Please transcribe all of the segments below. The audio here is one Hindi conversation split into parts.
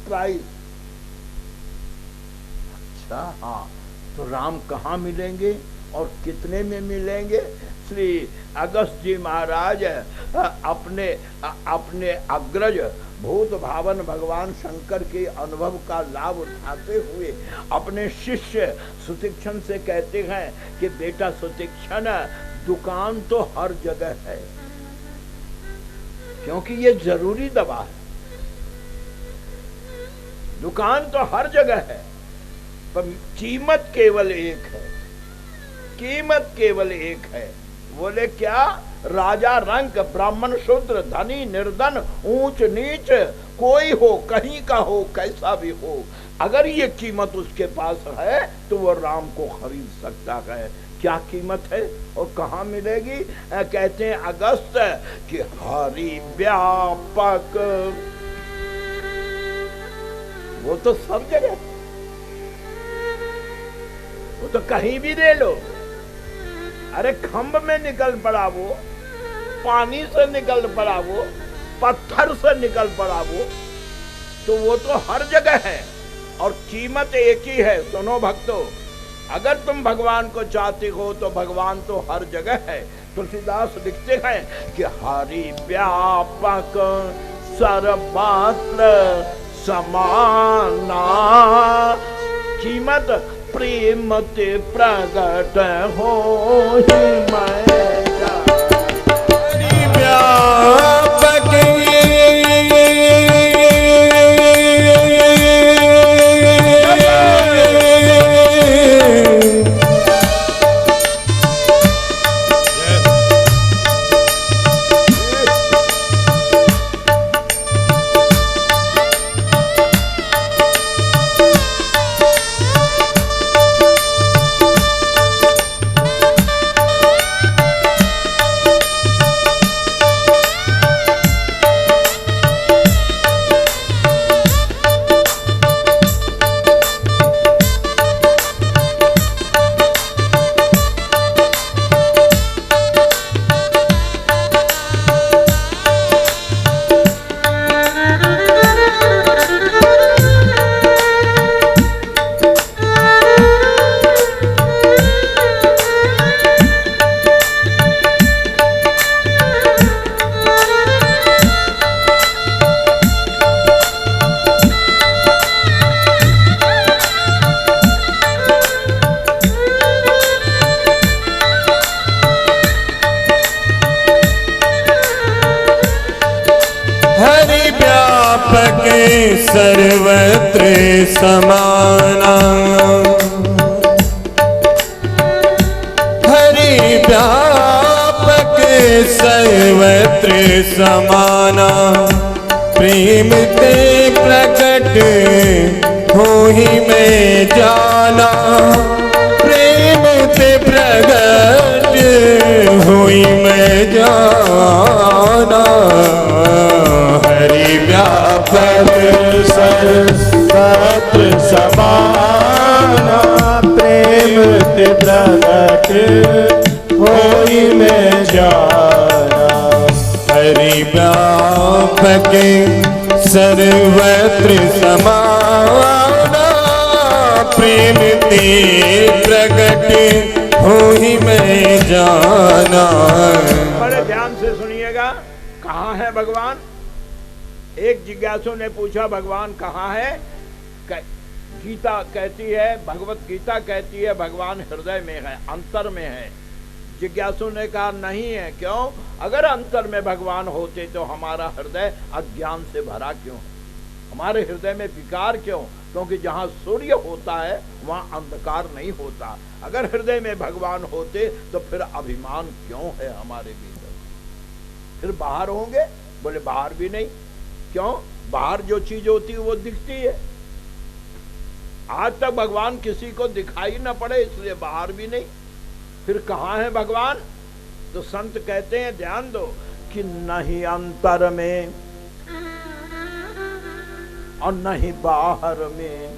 प्राइस। अच्छा हाँ, तो राम कहाँ मिलेंगे और कितने में मिलेंगे? श्री अगस्त जी महाराज अपने अपने अग्रज भूत भावन भगवान शंकर के अनुभव का लाभ उठाते हुए अपने शिष्य सुतीक्षण से कहते हैं कि बेटा सुतीक्षण, दुकान तो हर जगह है, क्योंकि ये जरूरी दवा है। दुकान तो हर जगह है, पर कीमत केवल एक है, कीमत केवल एक है। बोले क्या? राजा रंक, ब्राह्मण शूद्र, धनी निर्धन, ऊंच नीच, कोई हो, कहीं का हो, कैसा भी हो, अगर ये कीमत उसके पास है तो वो राम को खरीद सकता है। क्या कीमत है और कहाँ मिलेगी? कहते हैं अगस्त कि हरि व्यापक, वो तो सब जगह, वो तो कहीं भी ले लो। अरे खंभ में निकल पड़ा वो, पानी से निकल पड़ा वो, पत्थर से निकल पड़ा वो, तो वो तो हर जगह है और कीमत एक ही है। सुनो भक्तों, अगर तुम भगवान को चाहते हो तो भगवान तो हर जगह है। तुलसीदास लिखते हैं कि हरि व्यापक सर्वत्र समाना, कीमत प्रेम ते प्रगट हो व्यापक सर्वत्र समाना, हरि व्यापक सर्वत्र समाना, प्रेम ते प्रकट हो ही मैं जाना, प्रेम ते प्रकट हो ही मैं जाना, हरि व्यापक सर्वत्र समाना, प्रेम ते प्रगट होई में जाना, हरि व्यापक सर्वत्र समाना, प्रेम ते प्रगट होई में जाना। बड़े ध्यान से सुनिएगा, कहाँ है भगवान? एक जिज्ञासु ने पूछा भगवान कहाँ है? गीता कहती है, भगवत गीता कहती है भगवान हृदय में है, अंतर में है। जिज्ञासु ने कहा नहीं है। क्यों? अगर अंतर में भगवान होते तो हमारा हृदय अज्ञान से भरा क्यों? हमारे हृदय में विकार क्यों? क्योंकि जहाँ सूर्य होता है वहाँ अंधकार नहीं होता। अगर हृदय में भगवान होते तो फिर अभिमान क्यों है हमारे भीतर? फिर बाहर होंगे? बोले बाहर भी नहीं। क्यों? बाहर जो चीज होती है वो दिखती है। आज तक भगवान किसी को दिखाई न पड़े, इसलिए बाहर भी नहीं। फिर कहाँ है भगवान? तो संत कहते हैं, ध्यान दो, कि नहीं अंतर में और नहीं बाहर में,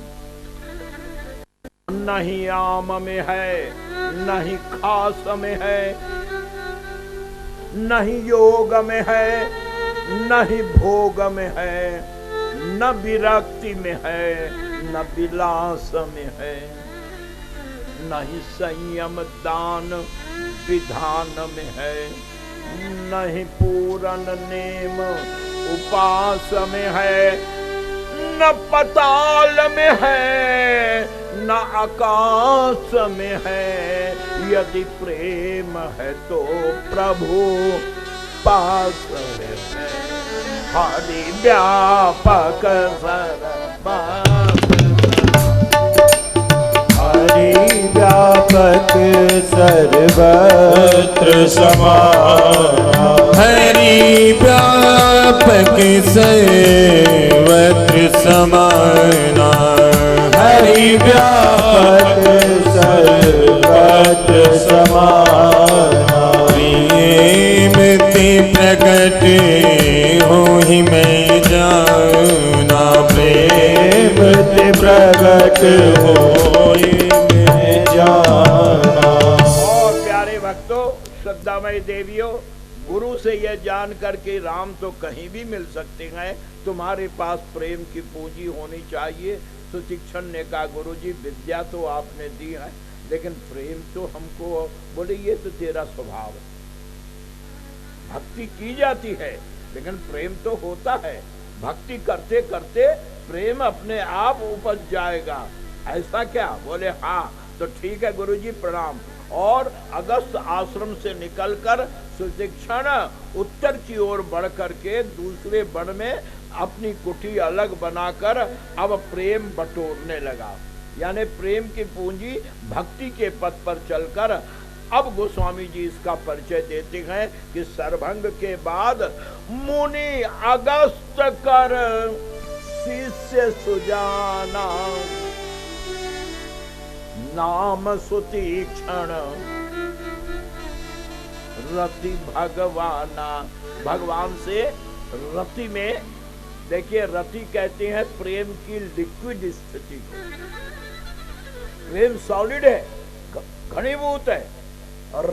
नहीं आम में है, नहीं खास में है, नहीं योग में है, नहीं भोग में है, न विरक्ति में है, न विलास में है, न ही संयम दान विधान में है, न ही पूरन नेम उपास में है, न पताल में है, न आकाश में है। यदि प्रेम है तो प्रभु पास में है। हरि व्यापक सर्वत्र, हरि व्यापक सर्वत्र समाना, हरि व्यापक सर्वत्र समाना, हरि व्यापक सर्वत्र समाना। प्रेम ते प्रकट हो ही मैं जाना, प्रेम ते प्रकट हो ही मैं जाना। और प्यारे भक्तों, श्रद्धामयी देवियों, गुरु से यह जान कर के राम तो कहीं भी मिल सकते हैं, तुम्हारे पास प्रेम की पूंजी होनी चाहिए। सुशिक्षण ने कहा, गुरुजी विद्या तो आपने दी है, लेकिन प्रेम तो हमको, बोले ये तो तेरा स्वभाव है। भक्ति की जाती है लेकिन प्रेम तो होता है। भक्ति करते करते प्रेम अपने आप उपज जाएगा। ऐसा क्या? बोले हाँ। तो ठीक है गुरुजी, प्रणाम। और अगस्त आश्रम से निकलकर सुशिक्षण उत्तर की ओर बढ़ करके दूसरे वन में अपनी कुटी अलग बनाकर अब प्रेम बटोरने लगा। यानी प्रेम की पूंजी भक्ति के पथ पर चलकर अब गोस्वामी जी इसका परिचय देते हैं कि सरभंग के बाद मुनि अगस्त कर शिष्य सुजाना, नाम सुतीक्षण रति भगवाना। भगवान से रति में, देखिए रति कहते हैं प्रेम की लिक्विड स्थिति को। प्रेम सॉलिड है, घनीभूत है, और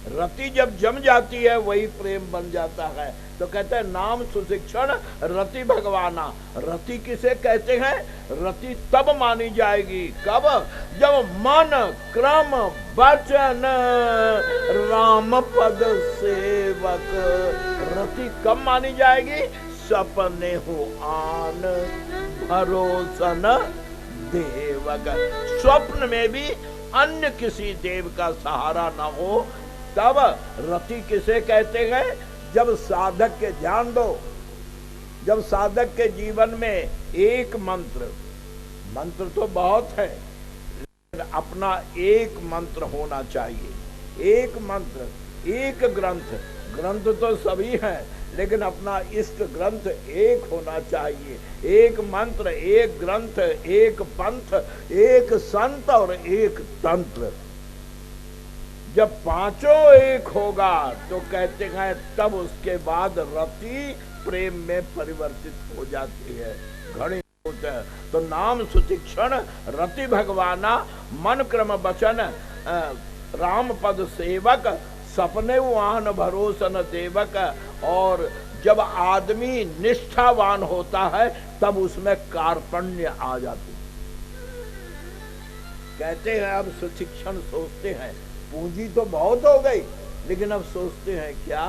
रति जब जम जाती है वही प्रेम बन जाता है। तो कहते हैं नाम सुशिक्षण रति भगवाना। रति किसे कहते हैं? रति तब मानी जाएगी, कब? जब मन क्रम वचन राम पद सेवक। रति कब मानी जाएगी? सपने हो आन भरोसन देवक। स्वप्न में भी अन्य किसी देव का सहारा न हो, तब रति किसे कहते हैं? जब साधक के, ध्यान दो, जब साधक के जीवन में एक मंत्र, मंत्र तो बहुत है, लेकिन अपना एक मंत्र होना चाहिए। एक मंत्र, एक ग्रंथ, ग्रंथ तो सभी हैं, लेकिन अपना इष्ट ग्रंथ एक होना चाहिए। एक मंत्र, एक ग्रंथ, एक पंथ, एक संत और एक तंत्र। जब पांचों एक होगा तो कहते हैं तब उसके बाद रति प्रेम में परिवर्तित हो जाती है, घनी होता है। तो नाम सुशिक्षण रति भगवाना, मन क्रम वचन राम पद सेवक, सपने वाहन भरोसन देवक। और जब आदमी निष्ठावान होता है तब उसमें कार्पण्य आ जाती है। कहते हैं अब सुशिक्षण सोचते हैं पूंजी तो बहुत हो गई, लेकिन अब सोचते हैं क्या?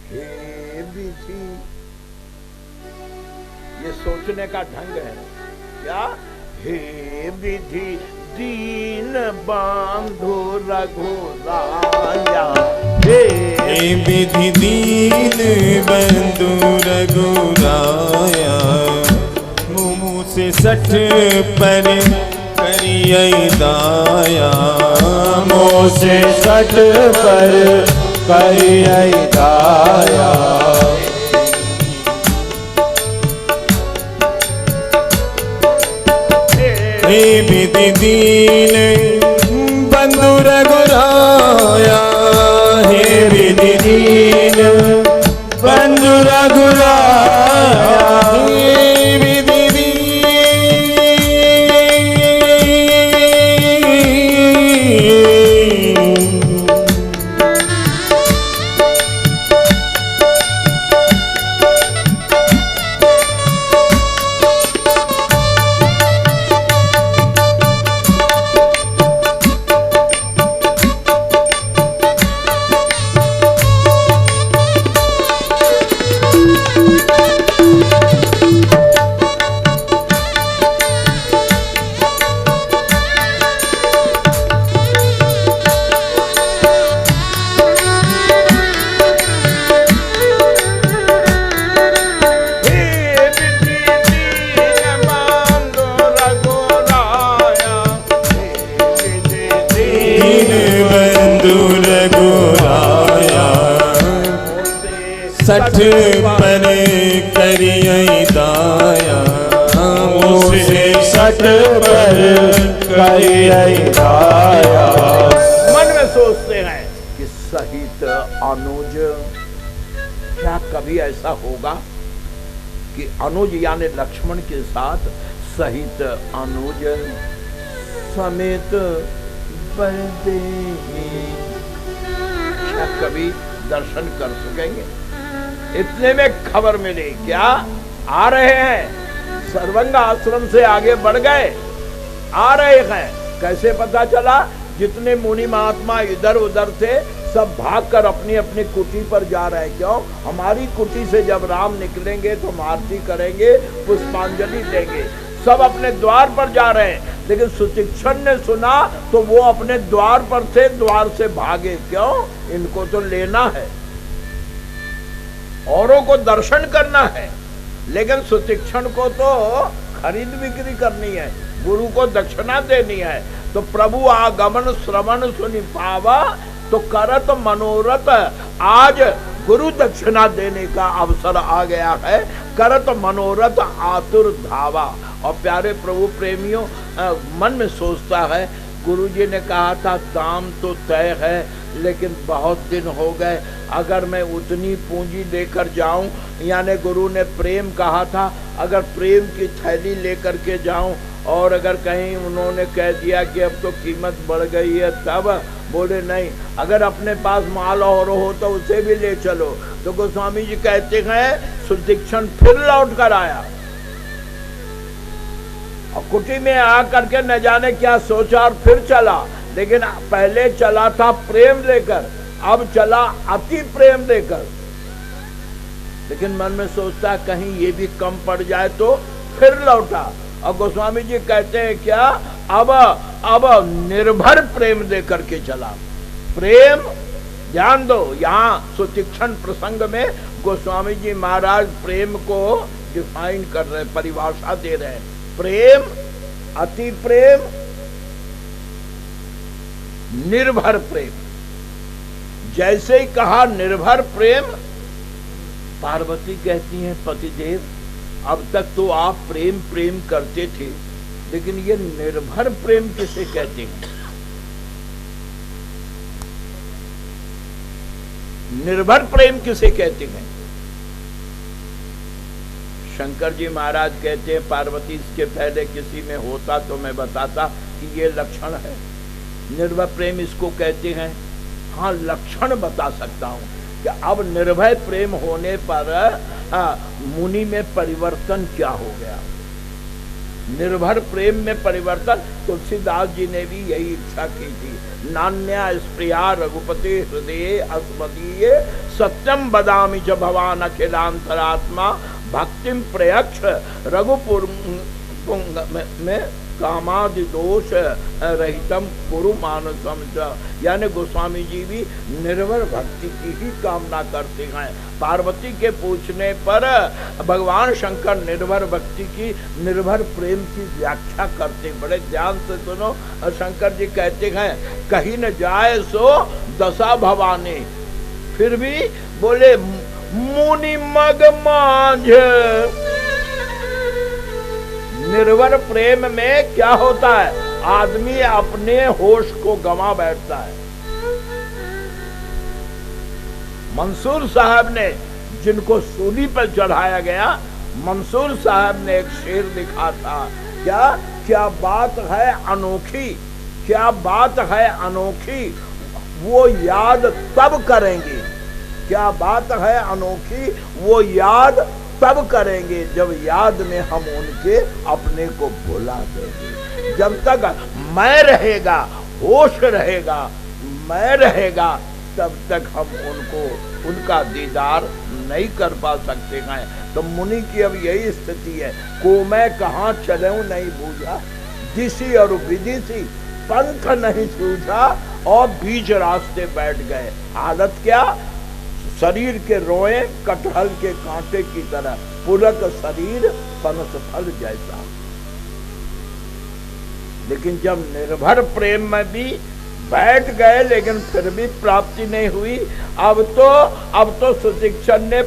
हे विधि, ये सोचने का ढंग है क्या? हे विधि दीन बांधो रघुराया, हे विधि दीन बंधु रघुराया। मुँह से सठ पर करियै दाया, मुँह से सठ पर करियै दाया। हे विधि दीन बंधु रघुराया, हे विधि दीन बंधु रघुराया। हे विधि सठ पर करियै दाया, उसे सठ पर करियै दाया। मन में सोचते हैं कि सहित अनुज, क्या कभी ऐसा होगा कि अनुज यानी लक्ष्मण के साथ सहित अनुज समेत बलदेवी, क्या कभी दर्शन कर सकेंगे? इतने में खबर मिली, क्या आ रहे हैं, सर्वंग आश्रम से आगे बढ़ गए, आ रहे हैं। कैसे पता चला? जितने मुनि महात्मा इधर उधर थे सब भागकर अपनी अपनी कुटी पर जा रहे हैं। क्यों? हमारी कुटी से जब राम निकलेंगे तो हम आरती करेंगे, पुष्पांजलि देंगे। सब अपने द्वार पर जा रहे हैं, लेकिन सुतीक्षण ने सुना तो वो अपने द्वार पर थे, द्वार से भागे। क्यों? इनको तो लेना है, औरों को दर्शन करना है, लेकिन सुतीक्षण को तो खरीद बिक्री करनी है, गुरु को दक्षिणा देनी है। तो प्रभु आगमन श्रवण सुनि पावा, तो करत मनोरथ आज गुरु दक्षिणा देने का अवसर आ गया है। करत मनोरथ आतुर धावा। और प्यारे प्रभु प्रेमियों, मन में सोचता है, गुरुजी ने कहा था दाम तो तय है, लेकिन बहुत दिन हो गए, अगर मैं उतनी पूंजी लेकर जाऊं, यानी गुरु ने प्रेम कहा था, अगर प्रेम की थैली लेकर के जाऊं और अगर कहीं उन्होंने कह दिया कि अब तो कीमत बढ़ गई है, तब बोले नहीं, अगर अपने पास माल और हो तो उसे भी ले चलो। तो गोस्वामी जी कहते हैं सुतीक्षण फिर लौट कर आया और कुटी में आ करके न जाने क्या सोचा और फिर चला। लेकिन पहले चला था प्रेम लेकर, अब चला अति प्रेम लेकर। लेकिन मन में सोचता कहीं ये भी कम पड़ जाए, तो फिर लौटा। और गोस्वामी जी कहते हैं क्या, अब निर्भर प्रेम देकर के चला। प्रेम, ध्यान दो, यहाँ सुतीक्षण प्रसंग में गोस्वामी जी महाराज प्रेम को डिफाइन कर रहे, परिभाषा दे रहे हैं। प्रेम, अति प्रेम, निर्भर प्रेम। जैसे ही कहा निर्भर प्रेम, पार्वती कहती हैं पतिदेव अब तक तो आप प्रेम प्रेम करते थे, लेकिन ये निर्भर प्रेम किसे कहते हैं? निर्भर प्रेम किसे कहते हैं? शंकर जी महाराज कहते हैं पार्वती इसके पहले किसी में होता तो मैं बताता कि ये लक्षण है, निर्भय प्रेम इसको कहते हैं। हाँ, लक्षण बता सकता हूं कि अब निर्भय प्रेम होने पर मुनि में परिवर्तन क्या हो गया। निर्भर प्रेम में परिवर्तन, तुलसीदास जी ने भी यही इच्छा की थी। नान्या स्प्रिया रघुपति हृदय अस्मदीय, सत्यम बदामि च भवान अखिलांतरात्मा, भक्तिम प्रयक्ष रघुपुर में कामादि दोष रहितम कुरु मानसम च। यानी गोस्वामी जी भी निर्भर भक्ति की ही कामना करते हैं। पार्वती के पूछने पर भगवान शंकर निर्भर भक्ति की, निर्भर प्रेम की व्याख्या करते। बड़े ध्यान से सुनो, शंकर जी कहते हैं कहीं न जाए सो दशा भवानी, फिर भी बोले मुनि मग मांझ। निर्भर प्रेम में क्या होता है, आदमी अपने होश को गंवा बैठता है। मंसूर साहब ने, जिनको सूली पर चढ़ाया गया, मंसूर साहब ने एक शेर लिखा था, क्या बात है अनोखी, क्या बात है अनोखी, वो याद तब करेंगे। क्या बात है अनोखी, वो याद तब करेंगे जब याद में हम उनके अपने को भुला देंगे। जब तक मैं रहेगा, होश रहेगा, मैं रहेगा, तब तक हम उनको, उनका दीदार नहीं कर पा सकते हैं। तो मुनि की अब यही स्थिति है, को मैं कहाँ चलूं नहीं बूझा, दिशी और विदिशी पंथ नहीं सूझा, और बीच रास्ते बैठ गए। हालत क्या, शरीर के रोए कटहल के कांटे की तरह, पुलक शरीर पनस फल जैसा। लेकिन जब निर्भर प्रेम में भी बैठ गए लेकिन फिर भी प्राप्ति नहीं हुई। अब तो सुशिक्षण ने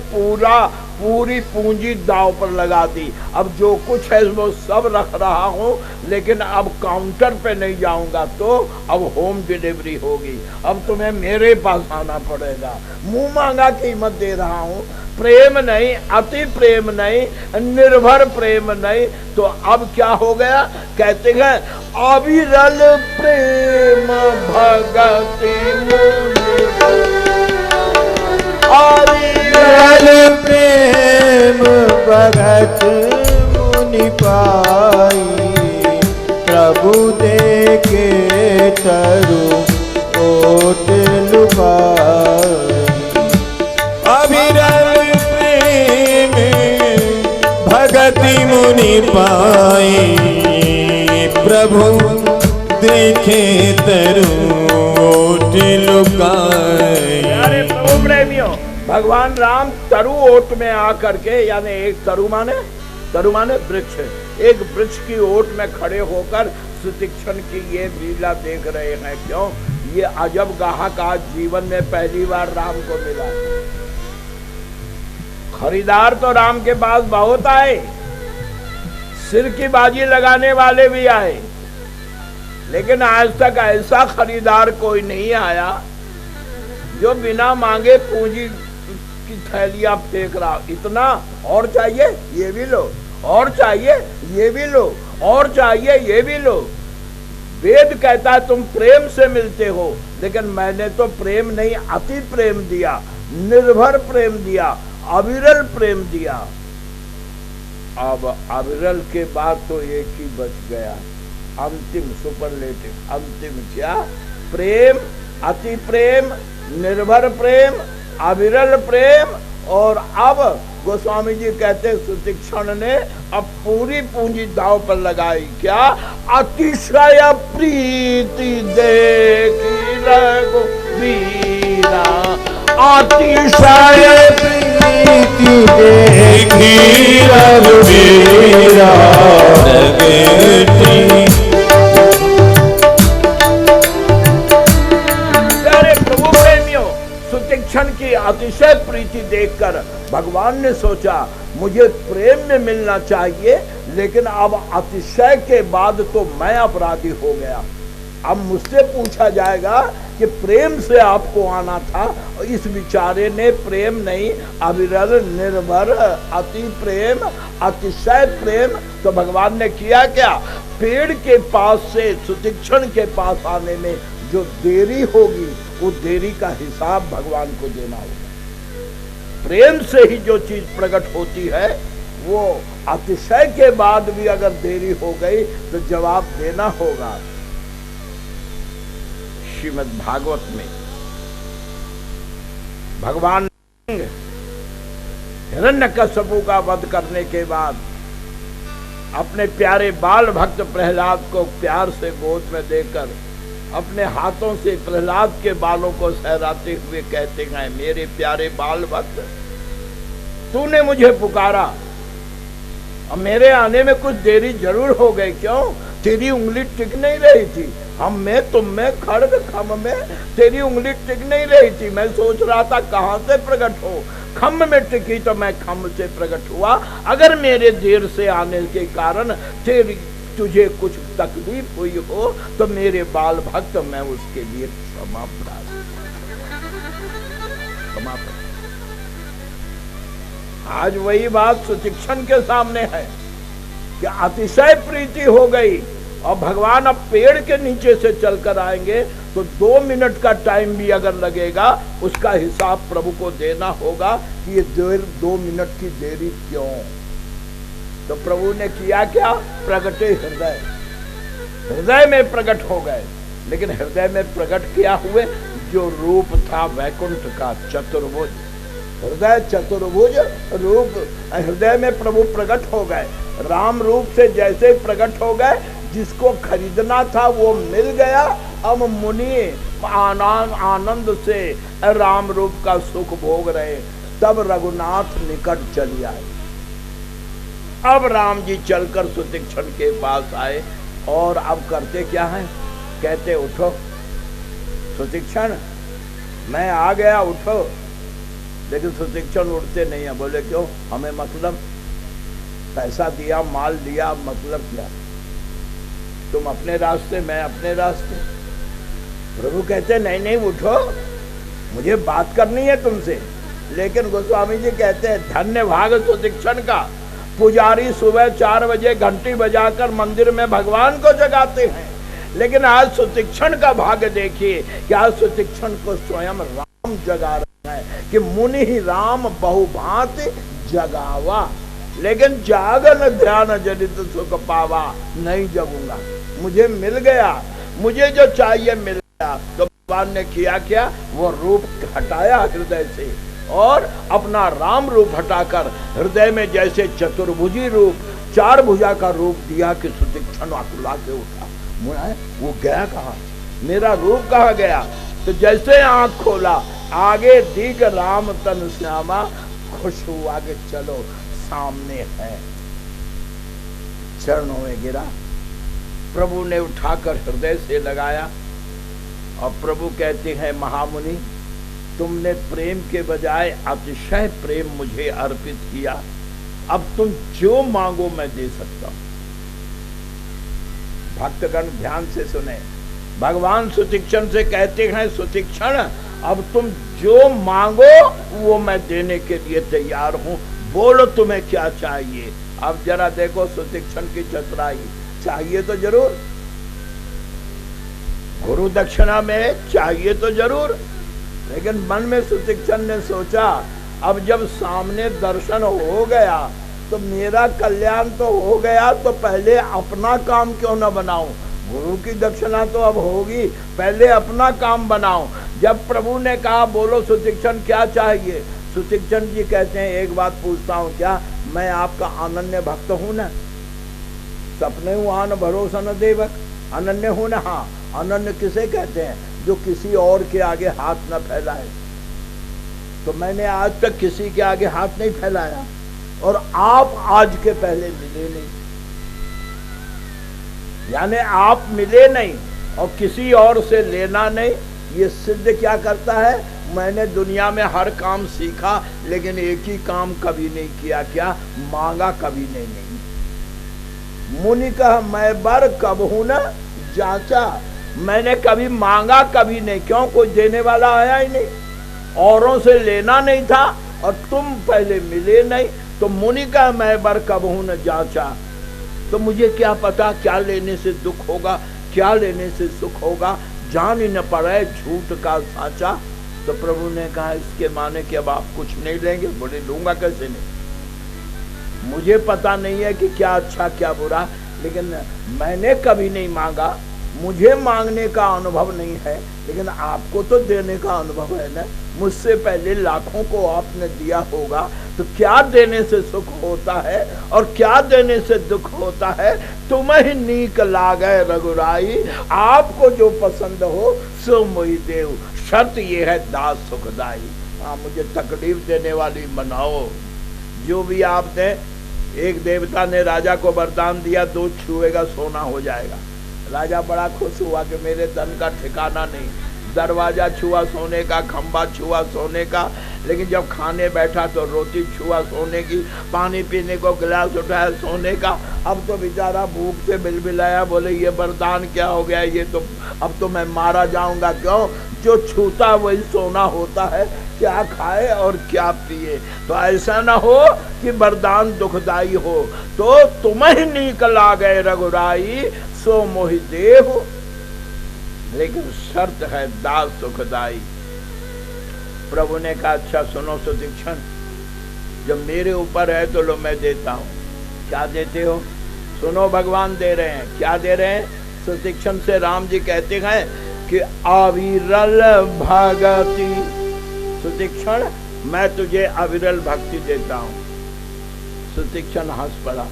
पूरी पूंजी दांव पर लगा दी। अब जो कुछ है वो सब रख रहा हूँ, लेकिन अब काउंटर पे नहीं जाऊंगा, तो अब होम डिलीवरी होगी। अब तुम्हें मेरे पास आना पड़ेगा। मुंह मांगा कीमत दे रहा हूँ, प्रेम नहीं, अति प्रेम नहीं, निर्भर प्रेम नहीं। तो अब क्या हो गया? कहते हैं अविरल प्रेम भगति मुनि, अविरल प्रेम भगत मुनि पाई, प्रभु देखे तरु ओट लुभाई। अविरल प्रेम भगति मुनि पाई, प्रभु देखे तरु ओट लुभाई। अरे प्रभु प्रेमियों, भगवान राम तरु ओट में आकर के, यानी एक तरु माने वृक्ष, एक वृक्ष की ओट में खड़े होकर सुशिक्षण की ये लीला देख रहे हैं। क्यों? ये अजब गाहक आज जीवन में पहली बार राम को मिला। खरीदार तो राम के पास बहुत आए, सिर की बाजी लगाने वाले भी आए, लेकिन आज तक ऐसा खरीदार कोई नहीं आया जो बिना मांगे पूंजी की थैलियां फेंक रहा। इतना और चाहिए ये भी लो, और चाहिए ये भी लो, और चाहिए ये भी लो। वेद कहता है तुम प्रेम से मिलते हो, लेकिन मैंने तो प्रेम नहीं, अति प्रेम दिया, निर्भर प्रेम दिया, अविरल प्रेम दिया। अब अविरल के बाद तो एक ही बच गया, अंतिम सुपरलेटिव। अंतिम क्या? प्रेम, अति प्रेम, निर्भर प्रेम, अविरल प्रेम। और अब गोस्वामी जी कहते सुशिक्षण ने अब पूरी पूंजी दांव पर लगाई। क्या? अतिशय प्रीति देखी रघुवीरा, अतिशय प्रीति देखी रघुवीरा। सुशिक्षण की अतिशय प्रीति देखकर भगवान ने सोचा मुझे प्रेम में मिलना चाहिए, लेकिन अब अतिशय के बाद तो मैं अपराधी हो गया। अब मुझसे पूछा जाएगा कि प्रेम से आपको आना था, इस बेचारे ने प्रेम नहीं, अविरल, निर्भर, अति प्रेम, अतिशय प्रेम। तो भगवान ने किया क्या? पेड़ के पास से सुशिक्षण के पास आने में जो देरी होगी, वो देरी का हिसाब भगवान को देना होगा। प्रेम से ही जो चीज प्रकट होती है, वो अतिशय के बाद भी अगर देरी हो गई तो जवाब देना होगा। श्रीमद् भागवत में भगवान हिरण्यकश्यपु का वध करने के बाद अपने प्यारे बाल भक्त प्रहलाद को प्यार से गोद में देकर अपने हाथों से प्रहलाद के बालों को सहराते हुए कहते हैं, मेरे प्यारे बाल भक्त, तूने मुझे पुकारा और मेरे आने में कुछ देरी जरूर हो गई। क्यों? तेरी उंगली टिक नहीं रही थी। हम में, तुम में, खड़ग खम्भ में तेरी उंगली टिक नहीं रही थी। मैं सोच रहा था कहां से प्रकट हो, खम्भ में टिकी तो मैं खम्भ से प्रकट हुआ। अगर मेरे देर से आने के कारण तुझे कुछ तकलीफ हुई हो तो मेरे बाल भक्त, मैं उसके लिए क्षमा प्रार्थना। आज वही बात सुशिक्षण के सामने है कि अतिशय प्रीति हो गई और भगवान अब पेड़ के नीचे से चलकर आएंगे तो 2 मिनट का टाइम भी अगर लगेगा उसका हिसाब प्रभु को देना होगा कि ये 2 मिनट की देरी क्यों। तो प्रभु ने किया क्या? प्रगटे हृदय, हृदय में प्रकट हो गए। लेकिन हृदय में प्रकट किया हुए जो रूप था वैकुंठ का, चतुर्भुज, हृदय चतुर्भुज रूप हृदय में प्रभु प्रकट हो गए। राम रूप से जैसे प्रकट हो गए, जिसको खरीदना था वो मिल गया। अब मुनि आनंद से राम रूप का सुख भोग रहे। तब रघुनाथ निकट चली आए। अब राम जी चलकर सुशिक्षण के पास आए और अब करते क्या है? कहते उठो, सुतीक्षण मैं आ गया, उठो। लेकिन सुतीक्षण उठते नहीं है। बोले क्यों? हमें मतलब, पैसा दिया, माल दिया, मतलब क्या? तुम अपने रास्ते, मैं अपने रास्ते। प्रभु कहते नहीं नहीं उठो, मुझे बात करनी है तुमसे। लेकिन गोस्वामी जी कहते हैं धन्य भाग सुतीक्षण का, पुजारी सुबह 4 बजे घंटी बजाकर मंदिर में भगवान को जगाते हैं। लेकिन आज सुतीक्षण का भाग्य देखिए कि आज सुतीक्षण को स्वयं राम जगा रहा है कि मुनि ही राम बहुभांति जगावा, लेकिन जागन ध्यान जनित सुख पावा। नहीं जगूंगा, मुझे मिल गया, मुझे जो चाहिए मिल गया। तो भगवान ने किया क्या? वो रूप हटाया हृदय से और अपना राम रूप हटाकर हृदय में जैसे चतुर्भुजी रूप, 4 भुजा का रूप दिया कि सुतीक्षण आकुला के उठा। वो गया कहाँ? मेरा रूप कहाँ गया? तो जैसे आंख खोला, आगे दिख राम तन श्यामा, खुश हुआ कि चलो सामने है। चरणों में गिरा, प्रभु ने उठाकर हृदय से लगाया और प्रभु कहते हैं महामुनि, तुमने प्रेम के बजाय अतिशय प्रेम मुझे अर्पित किया। अब तुम जो मांगो मैं दे सकता हूं। भक्तगण ध्यान से सुने, भगवान सुतीक्षण से कहते हैं सुतीक्षण अब तुम जो मांगो वो मैं देने के लिए तैयार हूं, बोलो तुम्हें क्या चाहिए। अब जरा देखो सुतीक्षण की चतुराई, चाहिए तो जरूर, गुरु दक्षिणा में चाहिए तो जरूर। लेकिन मन में सुतीक्षण ने सोचा अब जब सामने दर्शन हो गया तो मेरा कल्याण तो हो गया, तो पहले अपना काम क्यों न बनाऊं। गुरु की दक्षिणा तो अब होगी, पहले अपना काम बनाओ। जब प्रभु ने कहा बोलो सुतीक्षण क्या चाहिए, सुतीक्षण जी कहते हैं एक बात पूछता हूँ, क्या मैं आपका अनन्य भक्त हूँ ना? सपने हूँ आन भरोसा न देवक, अनन्य हूँ ना? हाँ, अनन्य किसे कहते हैं? जो किसी और के आगे हाथ न फैलाए। तो मैंने आज तक किसी के आगे हाथ नहीं फैलाया और आप आज के पहले मिले नहीं, यानी आप मिले नहीं और किसी और से लेना नहीं। ये सिद्ध क्या करता है? मैंने दुनिया में हर काम सीखा लेकिन एक ही काम कभी नहीं किया, क्या? मांगा कभी नहीं। मुनि कहा मैं बर कबहू न जांचा, मैंने कभी मांगा कभी नहीं। क्यों? कोई देने वाला आया ही नहीं, औरों से लेना नहीं था और तुम पहले मिले नहीं। तो मुनि का मैं बर कबहू न जांचा, तो मुझे क्या पता क्या लेने से दुख होगा, क्या लेने से सुख होगा, जान ही न पड़े झूठ का साचा। तो प्रभु ने कहा इसके माने कि अब आप कुछ नहीं लेंगे। बोले लूंगा कैसे नहीं, मुझे पता नहीं है कि क्या अच्छा क्या बुरा, लेकिन मैंने कभी नहीं मांगा, मुझे मांगने का अनुभव नहीं है, लेकिन आपको तो देने का अनुभव है ना। मुझसे पहले लाखों को आपने दिया होगा, तो क्या देने से सुख होता है और क्या देने से दुख होता है। तुम्हें नीक लागे रघुराई, आपको जो पसंद हो सो मोहि देव, शर्त ये है दास सुखदाई। हाँ, मुझे तकलीफ देने वाली बनाओ। जो भी आप दें, एक देवता ने राजा को वरदान दिया दूध छुएगा सोना हो जाएगा। राजा बड़ा खुश हुआ कि मेरे धन का ठिकाना नहीं, दरवाजा छुआ सोने का, खंबा छुआ सोने का, लेकिन जब खाने बैठा तो रोटी छुआ सोने की, पानी पीने को गिलास उठाया सोने का। अब तो बेचारा भूख से बिलबिलाया, बोले ये वरदान क्या हो गया, ये तो अब तो मैं मारा जाऊंगा। क्यों? जो छूता वही सोना होता है, क्या खाए और क्या पिए। तो ऐसा ना हो कि वरदान दुखदाई हो। तो तुम्हें नीक लागे रघुराई, सो मोहि देव, लेकिन शर्त है दास सुखदाई। प्रभु ने कहा अच्छा सुनो सुतीक्षण, जब मेरे ऊपर है तो लो मैं देता हूँ। क्या देते हो? सुनो भगवान दे रहे हैं। क्या दे रहे हैं? सुतीक्षण से राम जी कहते हैं कि अविरल भगति, सुतीक्षण मैं तुझे अविरल भक्ति देता हूँ। सुतीक्षण हंस पड़ा।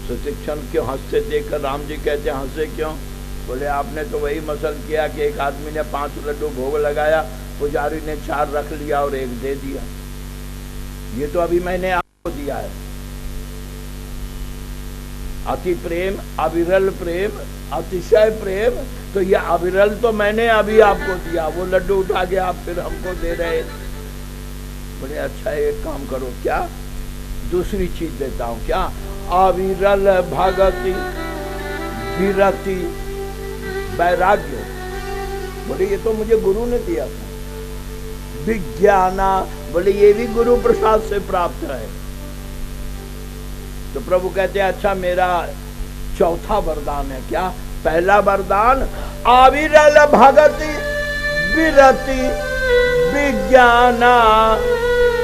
सुतीक्षण क्यों हंसते देखकर राम जी कहते हंसे क्यों? बोले आपने तो वही मसल किया कि एक आदमी ने 5 लड्डू भोग लगाया, पुजारी ने 4 रख लिया और 1 दे दिया। ये तो अभी मैंने आपको दिया है। अति प्रेम, अविरल प्रेम, अतिशय प्रेम। तो ये अविरल तो मैंने अभी आपको दिया, वो लड्डू उठा के आप फिर हमको दे रहे। बोले अच्छा एक काम करो, क्या दूसरी चीज देता हूं, क्या? अविरल भगति विरति वैराग्य। बोले ये तो मुझे गुरु ने दिया था। विज्ञाना, बोले ये भी गुरु प्रसाद से प्राप्त है। तो प्रभु कहते हैं अच्छा मेरा चौथा वरदान है, क्या? पहला वरदान अविरल भगति विरति विज्ञाना,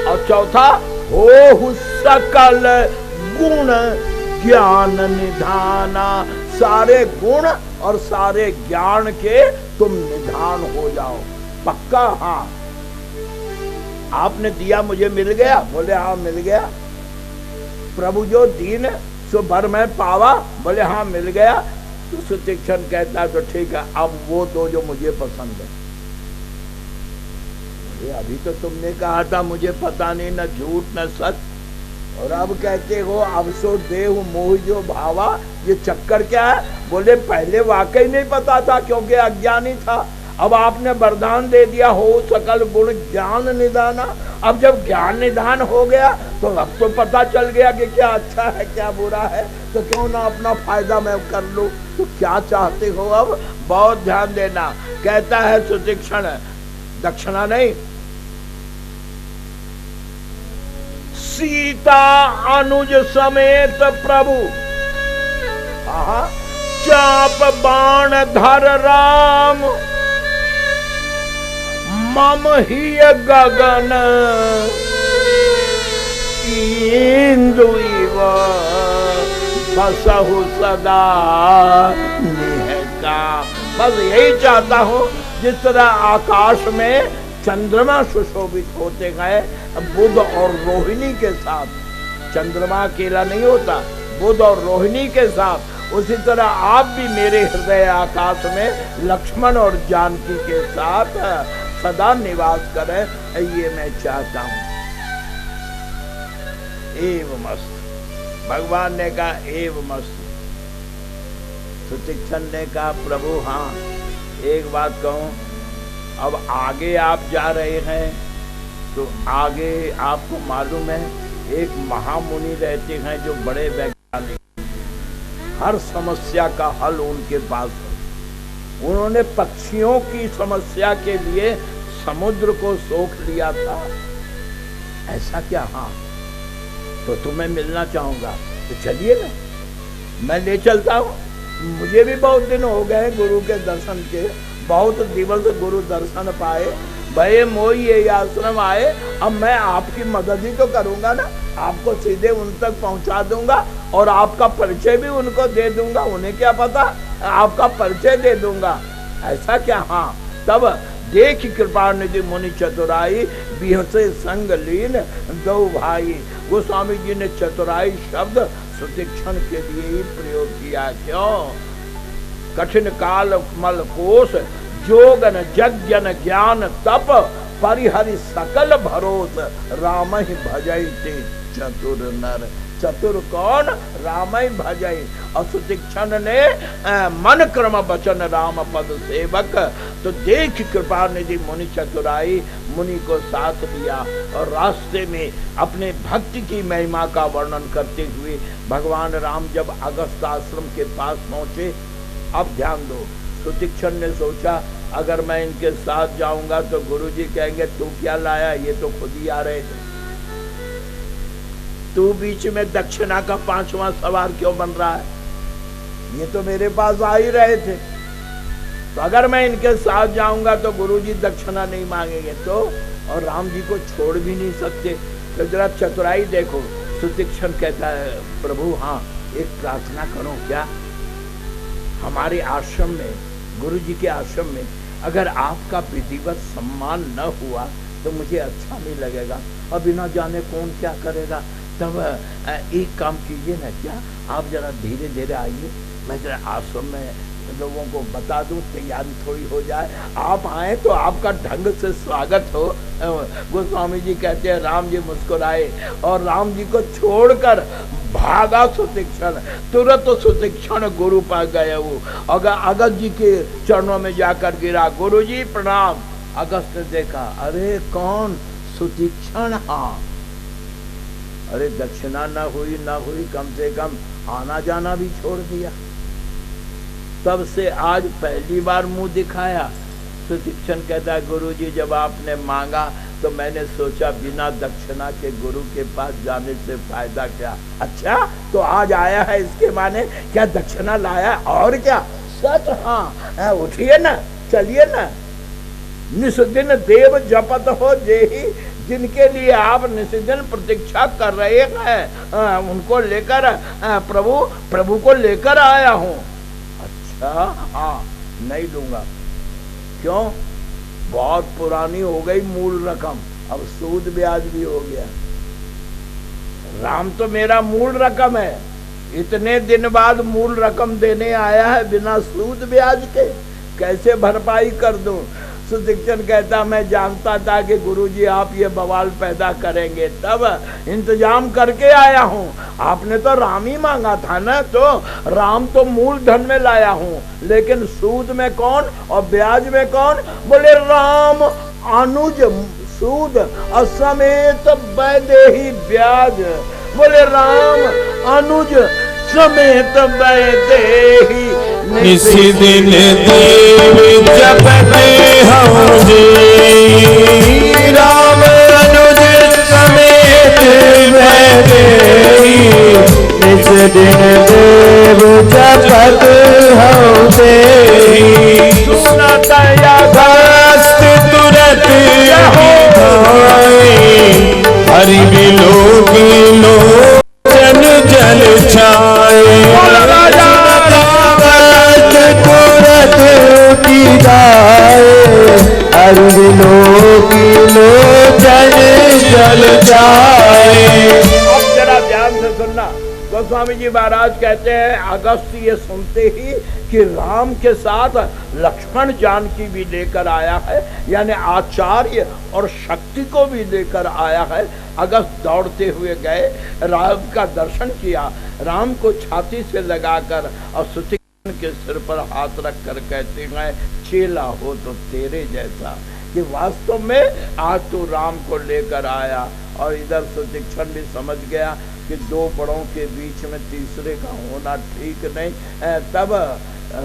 और चौथा हो सकल गुण ज्ञान निधाना। सारे गुण और सारे ज्ञान के तुम निधान हो जाओ। पक्का? हाँ। आपने दिया मुझे मिल गया? बोले हाँ मिल गया। प्रभु जो दीन सो भर में पावा? बोले हाँ मिल गया। तो सुतीक्षण कहता तो ठीक है, अब वो दो जो मुझे पसंद है। बोले अभी तो तुमने कहा था मुझे पता नहीं, न झूठ न सच, और अब कहते हो अब सो देव मोह जो भावा। ये चक्कर क्या है? बोले पहले वाकई नहीं पता था क्योंकि अज्ञानी था। अब आपने वरदान दे दिया हो सकल गुण ज्ञान निदाना। अब जब ज्ञान निदान हो गया तो अब तो पता चल गया कि क्या अच्छा है क्या बुरा है, तो क्यों ना अपना फायदा मैं कर लूं। तो क्या चाहते हो अब? बहुत ध्यान देना। कहता है सुतीक्षण, दक्षिणा नहीं, सीता अनुज समेत प्रभु चाप बाण धर राम, मम ही गगन इंदु बसहु सदा निहका। बस यही चाहता हूँ, जिस तरह आकाश में चंद्रमा सुशोभित होते गए बुध और रोहिणी के साथ, चंद्रमा अकेला नहीं होता, बुध और रोहिणी के साथ, उसी तरह आप भी मेरे हृदय आकाश में लक्ष्मण और जानकी के साथ सदा निवास करें, ये मैं चाहता हूं। एवमस्तु। भगवान ने कहा एवमस्तु। सुतीक्षण ने कहा प्रभु हाँ एक बात कहूं, अब आगे आप जा रहे हैं तो आगे आपको मालूम है एक महामुनि रहते हैं जो बड़े वैज्ञानिक, हर समस्या का हल उनके पास है। उन्होंने पक्षियों की समस्या के लिए समुद्र को सोख लिया था। ऐसा क्या? हाँ। तो तुम्हें मिलना चाहूंगा, तो चलिए ना, मैं ले चलता हूँ। मुझे भी बहुत दिन हो गए गुरु के दर्शन के, बहुत दिवस गुरु दर्शन पाए, भय मोही ये आश्रम आए। अब मैं आपकी मदद ही तो करूंगा ना, आपको सीधे उन तक पहुंचा दूंगा और आपका परिचय भी उनको दे दूंगा। उन्हें क्या पता, आपका परिचय दे दूंगा। ऐसा क्या? हाँ। तब देख कृपा निधि मुनि चतुराई, बिहसे संग लीन दो भाई। गोस्वामी जी ने चतुराई शब्द सुतीक्षण के लिए ही प्रयोग किया। क्यों? कठिन काल मल कोश, जोगन यज्ञन ज्ञान तप, परिहरि सकल भरोस, राम ही भजई ते चतुर नर। चतुर कौन? राम ही भजई। और सुतीक्षण ने मन क्रम वचन राम पद सेवक। तो देख कृपा निधि मुनि चतुराई, मुनि को साथ दिया और रास्ते में अपने भक्ति की महिमा का वर्णन करते हुए भगवान राम जब अगस्त आश्रम के पास पहुंचे। अब ध्यान दो, सुतीक्षण ने सोचा अगर मैं इनके साथ जाऊंगा तो गुरुजी कहेंगे तू क्या लाया, ये तो खुद ही आ रहे थे, तू बीच में दक्षिणा का 5वां सवार क्यों बन रहा है, ये तो मेरे पास आ ही रहे थे। तो अगर मैं इनके साथ जाऊंगा तो गुरुजी दक्षिणा नहीं मांगेंगे, तो और राम जी को छोड़ भी नहीं सकते। तो जरा चतुराई देखो। सुतीक्षण कहता है प्रभु हाँ एक प्रार्थना करो, क्या? हमारे आश्रम में, गुरु जी के आश्रम में अगर आपका विधिवत सम्मान न हुआ तो मुझे अच्छा नहीं लगेगा और बिना जाने कौन क्या करेगा। तब एक काम कीजिए ना, क्या आप जरा धीरे धीरे आइए, मैं जरा आश्रम में लोगों को बता दूं, तैयारी थोड़ी हो जाए। आप आए तो आपका ढंग से स्वागत हो। गोस्वामी जी कहते हैं राम जी मुस्कुराए और राम जी को छोड़कर भागा सुतीक्षण, तुरंत सुतीक्षण गुरु पा गए। वो अगस्त जी के चरणों में जाकर गिरा, गुरु जी प्रणाम। अगस्त ने देखा, अरे कौन? सुतीक्षण। हाँ, अरे दक्षिणा ना हुई, कम से कम आना जाना भी छोड़ दिया। तब से आज पहली बार मुंह दिखाया। सुतीक्षण कहता है, गुरु जी जब आपने मांगा तो मैंने सोचा बिना दक्षिणा के गुरु के पास जाने से फायदा क्या। अच्छा, तो आज आया है, इसके माने क्या दक्षिणा लाया और क्या? सच। हाँ, उठिए ना, चलिए ना। निस्दिन देव जपत हो जेही, जिनके लिए आप निस्दिन प्रतीक्षा कर रहे हैं, उनको लेकर प्रभु को लेकर आया हूँ। अच्छा, हाँ, नहीं दूंगा। क्यों? बहुत पुरानी हो गई मूल रकम, अब सूद ब्याज भी हो गया। राम तो मेरा मूल रकम है, इतने दिन बाद मूल रकम देने आया है बिना सूद ब्याज के, कैसे भरपाई कर दूं? सुतीक्षण कहता, मैं जानता था कि गुरुजी आप ये बवाल पैदा करेंगे, तब इंतजाम करके आया हूँ। आपने तो राम ही मांगा था ना, तो राम तो मूल धन में लाया हूँ, लेकिन सूद में कौन और ब्याज में कौन? बोले राम अनुज सूद असमेत वैदेही ब्याज। बोले राम अनुज समेत वैदेही, इसी दिन देव जपते हम जी, राम अनुज समेत वैदेही। इस दिन देव जपत हम देही, सुनत अगस्त तुरत हरि बिलोक लोचन जल छाए। तुरत उठी जाए, हरि बिलोक लोचन जल छाए। अब जरा ध्यान से सुनना। गोस्वामी जी महाराज कहते हैं, अगस्त ये सुनते ही कि राम के साथ लक्ष्मण जानकी भी लेकर आया है, यानी आचार्य और शक्ति को भी लेकर आया है। अगस्त दौड़ते हुए गए, राम का दर्शन किया, राम को छाती से लगाकर और सुतीक्षण के सिर पर हाथ रख कर कहते हैं, चेला हो तो तेरे जैसा। कि वास्तव में आज तो राम को लेकर आया। और इधर सुतीक्षण भी समझ गया कि दो बड़ों के बीच में तीसरे का होना ठीक नहीं। तब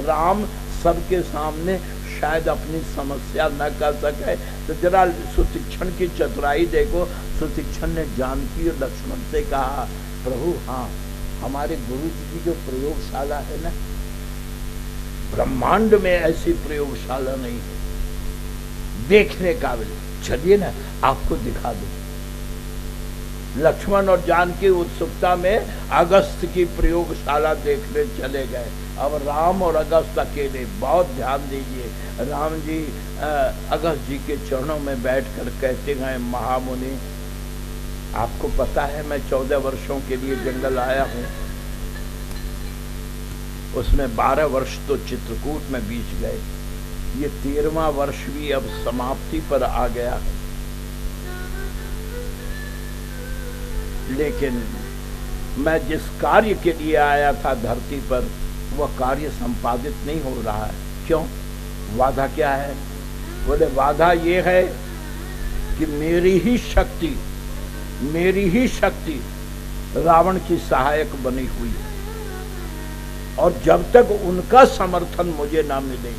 राम सबके सामने शायद अपनी समस्या न कर सके, तो जरा सुतीक्षण की चतुराई देखो। सुतीक्षण ने जानकी और लक्ष्मण से कहा, प्रभु हाँ, हमारे गुरु जी की जो प्रयोगशाला है ना, ब्रह्मांड में ऐसी प्रयोगशाला नहीं है देखने काबिल, चलिए ना आपको दिखा दो। लक्ष्मण और जानकी उत्सुकता में अगस्त की प्रयोगशाला देखने चले गए। अब राम और अगस्त अकेले। बहुत ध्यान दीजिए, राम जी अगस्त जी के चरणों में बैठकर कहते हैं, महामुनि आपको पता है मैं 14 वर्षों के लिए जंगल आया हूँ, उसमें 12 वर्ष तो चित्रकूट में बीत गए, ये 13वां वर्ष भी अब समाप्ति पर आ गया है। लेकिन मैं जिस कार्य के लिए आया था धरती पर, वह कार्य संपादित नहीं हो रहा है। क्यों? वादा क्या है? बोले वादा ये है कि मेरी ही शक्ति रावण की सहायक बनी हुई है, और जब तक उनका समर्थन मुझे ना मिले,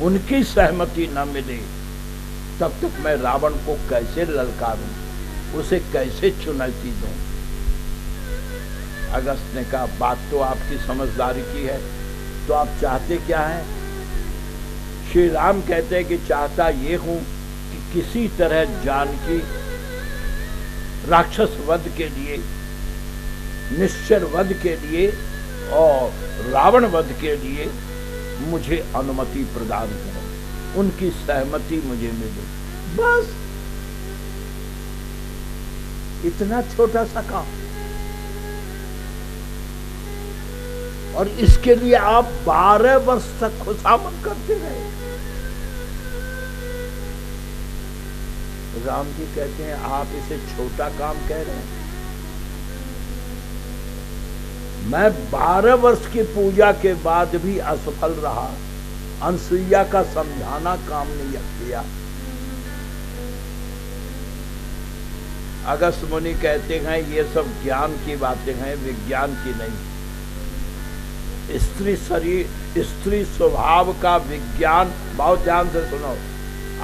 उनकी सहमति ना मिले, तब तक मैं रावण को कैसे ललकारूं, उसे कैसे चुनौती दूं। अगस्त ने कहा, बात तो आपकी समझदारी की है, तो आप चाहते क्या है? श्री राम कहते हैं कि चाहता ये हूं कि किसी तरह जानकी राक्षस वध के लिए, निश्चर वध के लिए और रावण वध के लिए मुझे अनुमति प्रदान करो, उनकी सहमति मुझे मिले। बस इतना छोटा सा काम। और इसके लिए आप 12 वर्ष तक खुशामद करते रहे। राम जी कहते हैं आप इसे छोटा काम कह रहे हैं। मैं 12 वर्ष की पूजा के बाद भी असफल रहा, अनसुईया का समझाना काम नहीं किया। अगस्त मुनि कहते हैं ये सब ज्ञान की बातें हैं, विज्ञान की नहीं। स्त्री शरीर, स्त्री स्वभाव का विज्ञान, बहुत ध्यान से सुनो।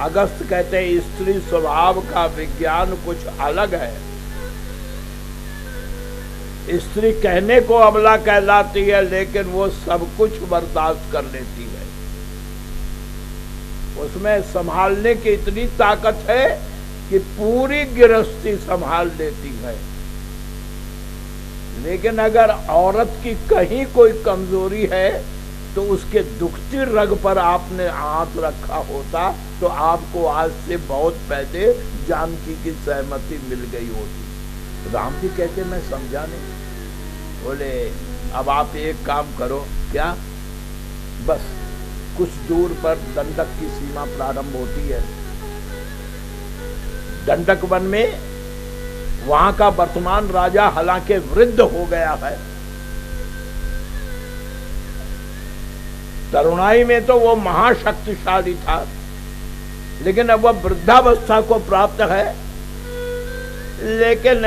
अगस्त कहते हैं स्त्री स्वभाव का विज्ञान कुछ अलग है। स्त्री कहने को अबला कहलाती है, लेकिन वो सब कुछ बर्दाश्त कर लेती है। उसमें संभालने की इतनी ताकत है कि पूरी गृहस्थी संभाल लेती है। लेकिन अगर औरत की कहीं कोई कमजोरी है तो उसके दुखती रग पर आपने हाथ रखा होता तो आपको आज से बहुत पहले जानकी की सहमति मिल गई होती। राम जी कहते मैं समझा नहीं। बोले अब आप एक काम करो। क्या? बस कुछ दूर पर दंडक की सीमा प्रारंभ होती है। दंडक वन में वहां का वर्तमान राजा हालांकि वृद्ध हो गया है, तरुणाई में तो वो महाशक्तिशाली था, लेकिन अब वह वृद्धावस्था को प्राप्त है। लेकिन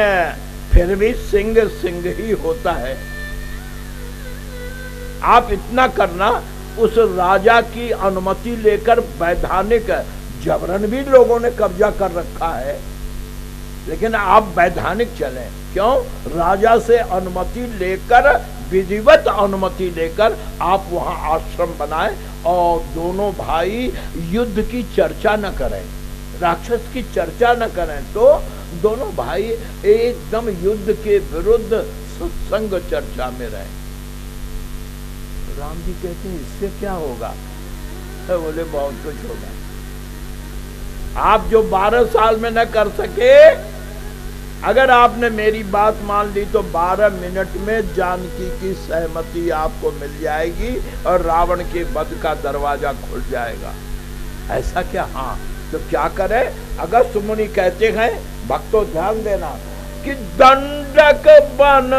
फिर भी सिंह सिंह ही होता है। आप इतना करना, उस राजा की अनुमति लेकर वैधानिक, जबरन भी लोगों ने कब्जा कर रखा है, लेकिन आप वैधानिक चलें। क्यों? राजा से अनुमति लेकर, विधिवत अनुमति लेकर आप वहां आश्रम बनाएं और दोनों भाई युद्ध की चर्चा न करें, राक्षस की चर्चा न करें, तो दोनों भाई एकदम युद्ध के विरुद्ध सत्संग चर्चा में रहें। राम जी कहते हैं इससे क्या होगा? बोले बहुत कुछ होगा। आप जो 12 साल में न कर सके, अगर आपने मेरी बात मान ली तो 12 मिनट में जानकी की सहमति आपको मिल जाएगी और रावण के वध का दरवाजा खुल जाएगा। ऐसा क्या? हाँ, तो क्या करे? अगस्त मुनि कहते हैं, भक्तों ध्यान देना, कि दंडक बन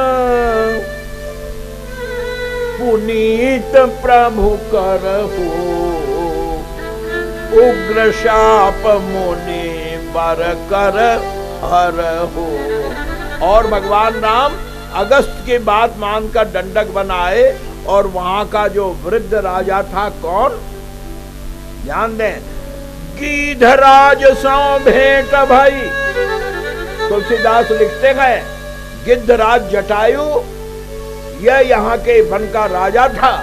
पुनीत प्रभु करहु, उग्र शाप मुनि बर कर हरहु। और भगवान राम अगस्त की बात मानकर दंडक बनाए और वहां का जो वृद्ध राजा था, कौन? ध्यान दें, गिद्धराज सौ भेंट भई। तुलसीदास लिखते गए, गिद्धराज जटायु यह यहाँ के वन का राजा था,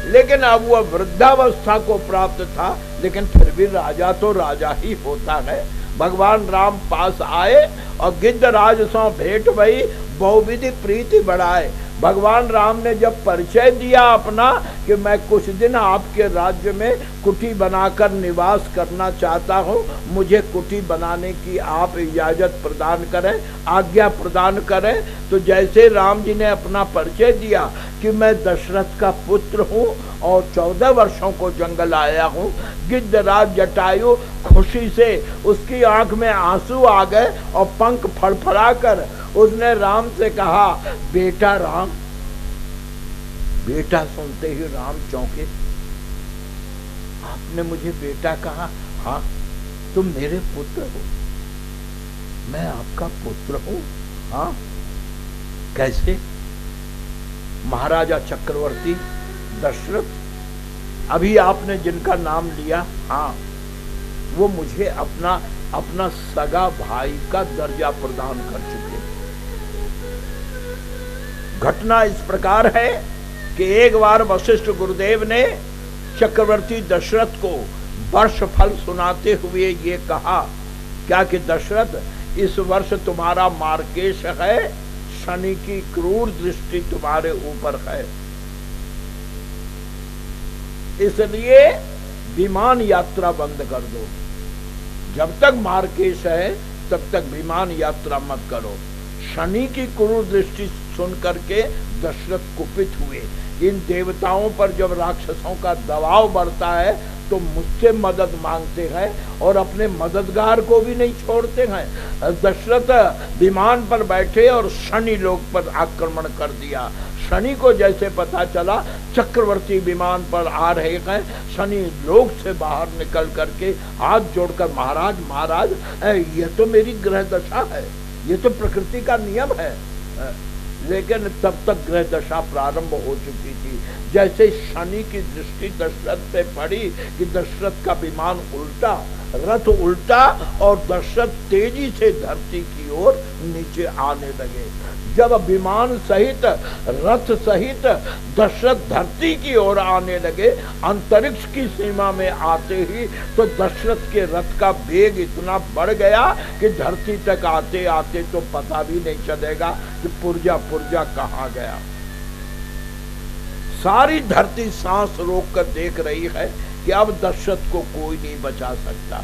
लेकिन अब वह वृद्धावस्था को प्राप्त था, लेकिन फिर भी राजा तो राजा ही होता है। भगवान राम पास आए और गिद्धराज सौ भेंट भई, बहुविधि प्रीति बढ़ाए। भगवान राम ने जब परिचय दिया अपना कि मैं कुछ दिन आपके राज्य में कुटी बनाकर निवास करना चाहता हूँ, मुझे कुटी बनाने की आप इजाजत प्रदान करें, आज्ञा प्रदान करें, तो जैसे राम जी ने अपना परिचय दिया कि मैं दशरथ का पुत्र हूँ और 14 वर्षों को जंगल आया हूँ, गिद्धराज जटायु खुशी से, उसकी आंख में आंसू आ गए और पंख फड़फड़ाकर उसने राम से कहा, बेटा राम। बेटा सुनते ही राम चौंके। आपने मुझे बेटा कहा? हाँ, तुम मेरे पुत्र हो, मैं आपका पुत्र हूं। हाँ, कैसे? महाराजा चक्रवर्ती दशरथ, अभी आपने जिनका नाम लिया, हाँ, वो मुझे अपना सगा भाई का दर्जा प्रदान कर चुके। घटना इस प्रकार है कि एक बार वशिष्ठ गुरुदेव ने चक्रवर्ती दशरथ को वर्ष फल सुनाते हुए ये कहा, क्या कि दशरथ, इस वर्ष तुम्हारा मार्केश है, शनि की क्रूर दृष्टि तुम्हारे ऊपर है, इसलिए विमान यात्रा बंद कर दो। जब तक मार्केश है तब तक विमान यात्रा मत करो। शनि की क्रूर दृष्टि सुन करके दशरथ कुपित हुए। इन देवताओं पर जब राक्षसों का दबाव बढ़ता है तो मुझसे मदद मांगते हैं और अपने मददगार को भी नहीं छोड़ते हैं। दशरथ विमान पर बैठे और शनि लोक पर आक्रमण कर दिया। शनि को जैसे पता चला चक्रवर्ती विमान पर आ रहे हैं, शनि लोक से बाहर निकल करके हाथ जोड़कर महाराज महाराज ये तो मेरी ग्रह दशा है, ये तो प्रकृति का नियम है। लेकिन तब तक ग्रह दशा प्रारंभ हो चुकी थी। जैसे शनि की दृष्टि दशरथ पे पड़ी कि दशरथ का विमान उल्टा, रथ उल्टा और दशरथ तेजी से धरती की ओर नीचे आने लगे। जब विमान सहित रथ सहित दशरथ धरती की ओर आने लगे, अंतरिक्ष की सीमा में आते ही तो दशरथ के रथ का वेग इतना बढ़ गया कि धरती तक आते आते तो पता भी नहीं चलेगा कि पुर्जा पुर्जा कहाँ गया। सारी धरती सांस रोककर देख रही है कि अब दशरथ को कोई नहीं बचा सकता।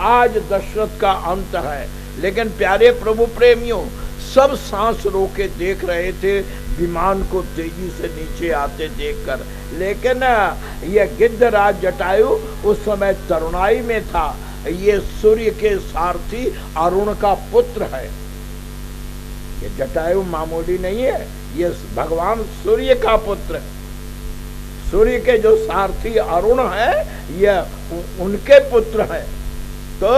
आज दशरथ का अंत है। लेकिन प्यारे प्रभु प्रेमियों, सब सांस रोके देख रहे थे विमान को तेजी से नीचे आते देखकर। लेकिन ये गिद्धराज जटायु उस समय तरुणाई में था। ये सूर्य के सारथी अरुण का पुत्र है। ये जटायु मामूली नहीं है, ये भगवान सूर्य का पुत्र है। सूर्य के जो सारथी अरुण है ये उनके पुत्र है। तो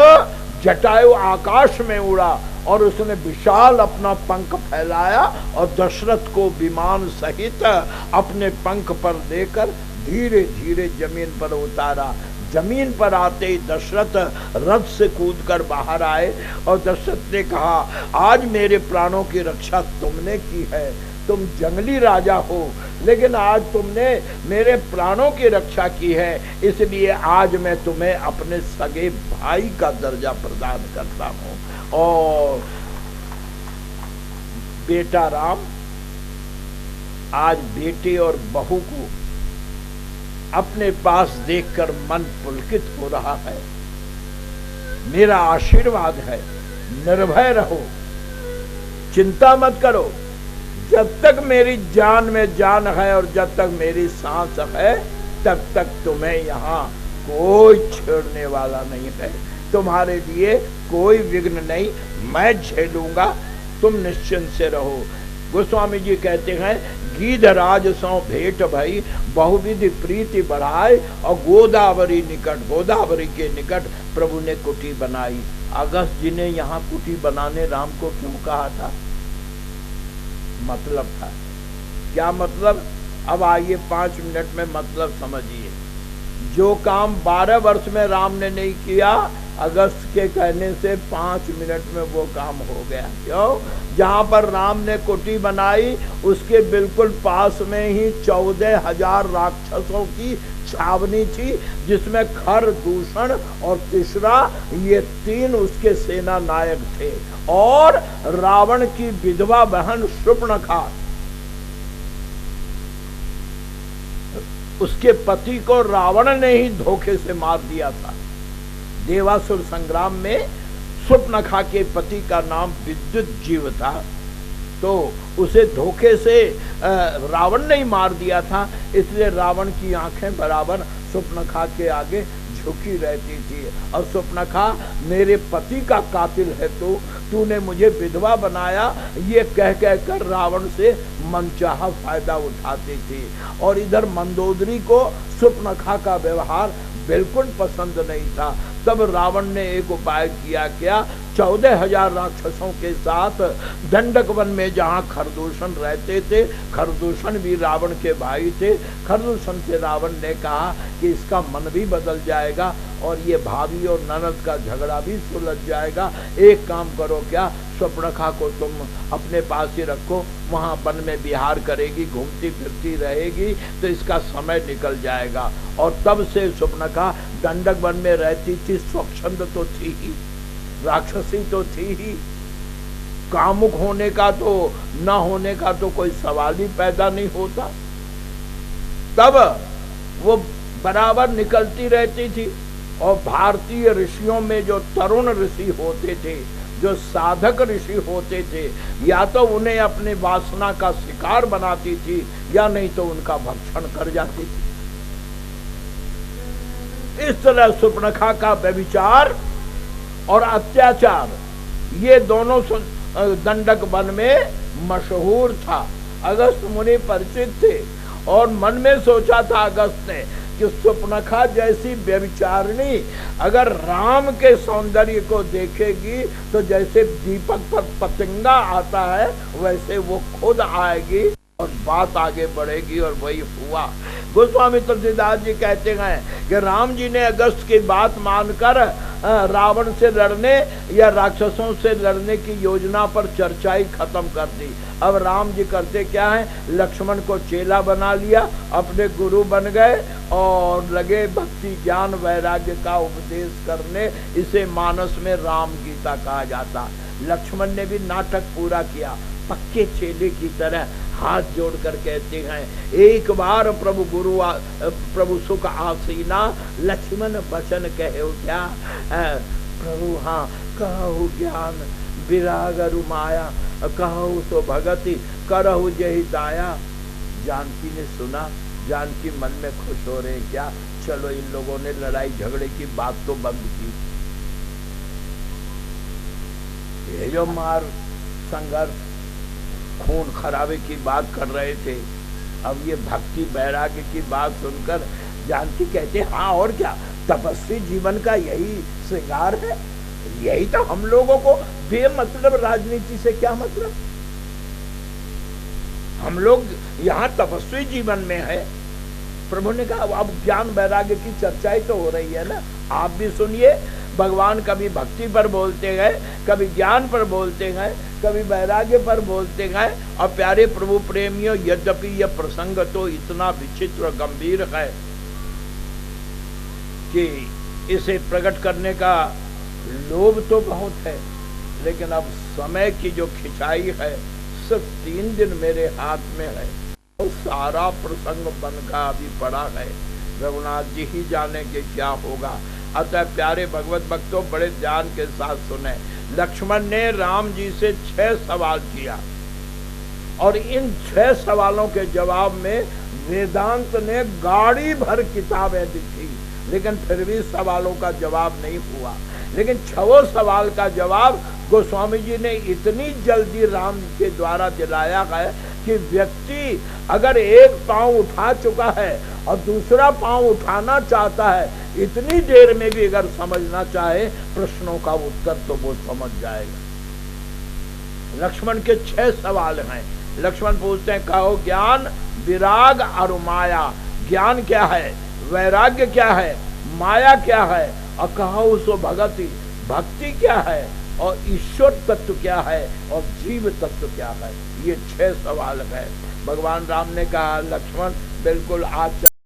जटायु आकाश में उड़ा और उसने विशाल अपना पंख फैलाया और दशरथ को विमान सहित अपने पंख पर लेकर धीरे धीरे जमीन पर उतारा। जमीन पर आते ही दशरथ रथ से कूदकर बाहर आए और दशरथ ने कहा, आज मेरे प्राणों की रक्षा तुमने की है। तुम जंगली राजा हो, लेकिन आज तुमने मेरे प्राणों की रक्षा की है, इसलिए आज मैं तुम्हें अपने सगे भाई का दर्जा प्रदान करता हूँ। और बेटा राम आज बेटे और बहू को अपने पास देखकर मन पुलकित हो रहा है। मेरा आशीर्वाद है, निर्भय रहो, चिंता मत करो। जब तक मेरी जान में जान है और जब तक मेरी सांस है तब तक तुम्हें यहाँ कोई छेड़ने वाला नहीं है। तुम्हारे लिए कोई विघ्न नहीं, मैं झेलूंगा, तुम निश्चिंत से रहो। गोस्वामी जी कहते हैं, गीधराज सौ भेंट भई बहुविधि प्रीति बढ़ाए और गोदावरी निकट, गोदावरी के निकट प्रभु ने कुटी बनाई। अगस्त जी ने यहाँ कुटी बनाने राम को क्यों कहा था? मतलब था क्या? मतलब अब आइए 5 मिनट में मतलब समझिए। जो काम 12 वर्ष में राम ने नहीं किया, अगस्त के कहने से 5 मिनट में वो काम हो गया। क्यों? जहां पर राम ने कुटी बनाई उसके बिल्कुल पास में ही 14,000 राक्षसों की छावनी थी, जिसमें खर, दूषण और तीसरा ये 3 उसके सेना नायक थे। और रावण की विधवा बहन शूर्पणखा, उसके पति को रावण ने ही धोखे से मार दिया था। देवासुर संग्राम में शूर्पणखा के पति का नाम विद्युतजीव था, तो उसे धोखे से रावण ने ही मार दिया था। इसलिए रावण की आंखें बराबर शूर्पणखा के आगे झुकी रहती थी। और शूर्पणखा, मेरे पति का कातिल है तूने मुझे विधवा बनाया, ये कह कह कर रावण से मनचाहा फायदा उठाती थी। और इधर मंदोदरी को शूर्पणखा का व्यवहार बिल्कुल पसंद नहीं था। तब रावण ने एक उपाय किया। क्या? 14,000 राक्षसों के साथ दंडक वन में जहाँ खरदूषण रहते थे, खरदूषण भी रावण के भाई थे, खरदूषण से रावण ने कहा कि इसका मन भी बदल जाएगा और ये भाभी और ननद का झगड़ा भी सुलझ जाएगा। एक काम करो, क्या शूर्पणखा को तुम अपने पास ही रखो, वहाँ वन में विहार करेगी, घूमती फिरती रहेगी, तो इसका समय निकल जाएगा। और तब से शूर्पणखा दंडक वन में रहती थी। स्वच्छंद तो थी ही, राक्षसी तो थी ही, कामुक होने का तो न होने का तो कोई सवाल ही पैदा नहीं होता। तब वो बराबर निकलती रहती थी। और भारतीय ऋषियों में जो तरुण ऋषि होते थे जो साधक ऋषि होते थे, या तो उन्हें अपनी वासना का शिकार बनाती थी या नहीं तो उनका भक्षण कर जाती थी। इस तरह सुपर्णखा का व्यभिचार और अत्याचार ये दोनों दंडक वन में मशहूर था। अगस्त मुनि परिचित थे और मन में सोचा था अगस्त ने कि सुपर्णखा जैसी व्यभिचारिणी अगर राम के सौंदर्य को देखेगी तो जैसे दीपक पर पतंगा आता है वैसे वो खुद आएगी और बात आगे बढ़ेगी। और वही हुआ। गोस्वामी तुलसीदास जी कहते हैं कि राम जी ने अगस्त की बात मानकर रावण से लड़ने या राक्षसों से लड़ने की योजना पर चर्चा ही खत्म कर दी। अब राम जी करते क्या है, लक्ष्मण को चेला बना लिया, अपने गुरु बन गए और लगे भक्ति ज्ञान वैराग्य का उपदेश करने। इसे मानस में राम गीता कहा जाता। लक्ष्मण ने भी नाटक पूरा किया, पक्के चेले की तरह हाथ जोड़कर कहते हैं, एक बार प्रभु सुख आसीना, लक्ष्मण वचन कहे क्या प्रभु, हाँ कहु ज्ञान विराग रुमाया, कहु तो भगति करहु जहि दाया। जानकी ने सुना, जानकी मन में खुश हो रहे क्या, चलो इन लोगों ने लड़ाई झगड़े की बात तो बंद की। ये जो मार संघर्ष खून खराबे की बात कर रहे थे, अब ये भक्ति वैराग्य की बात सुनकर जानकी कहते हाँ और क्या, तपस्वी जीवन का यही श्रृंगार है। यही तो हम लोगों को बेमतलब राजनीति से क्या मतलब, हम लोग यहाँ तपस्वी जीवन में है। प्रभु ने कहा अब ज्ञान वैराग्य की चर्चा ही तो हो रही है ना, आप भी सुनिए। भगवान कभी भक्ति पर बोलते गए, कभी ज्ञान पर बोलते गए, कभी वैराग्य पर बोलते गए। और प्यारे प्रभु प्रेमियों, यद्यपि यह प्रसंग तो इतना विचित्र और गंभीर है कि इसे प्रकट करने का लोभ तो बहुत है, लेकिन अब समय की जो खिंचाई है, सिर्फ 3 दिन मेरे हाथ में है और सारा प्रसंग बनकर अभी पड़ा है। रघुनाथ जी ही जाने के क्या होगा। अतः प्यारे भगवत भक्तों, बड़े ध्यान के साथ सुने। लक्ष्मण ने राम जी से 6 सवाल किया और इन 6 सवालों के जवाब में वेदांत ने गाड़ी भर किताबें लिखी, लेकिन फिर भी सवालों का जवाब नहीं हुआ। लेकिन 6 सवाल का जवाब गोस्वामी जी ने इतनी जल्दी राम के द्वारा दिलाया है कि व्यक्ति अगर एक पांव उठा चुका है और दूसरा पांव उठाना चाहता है, इतनी देर में भी अगर समझना चाहे प्रश्नों का उत्तर तो वो समझ जाएगा। लक्ष्मण के 6 सवाल हैं। लक्ष्मण पूछते हैं, कहो ज्ञान विराग और माया। ज्ञान क्या है, वैराग्य क्या है, माया क्या है, और कहो सो भगति, भक्ति क्या है, और ईश्वर तत्व क्या है, और जीव तत्व क्या है। ये 6 सवाल है। भगवान राम ने कहा, लक्ष्मण बिल्कुल आज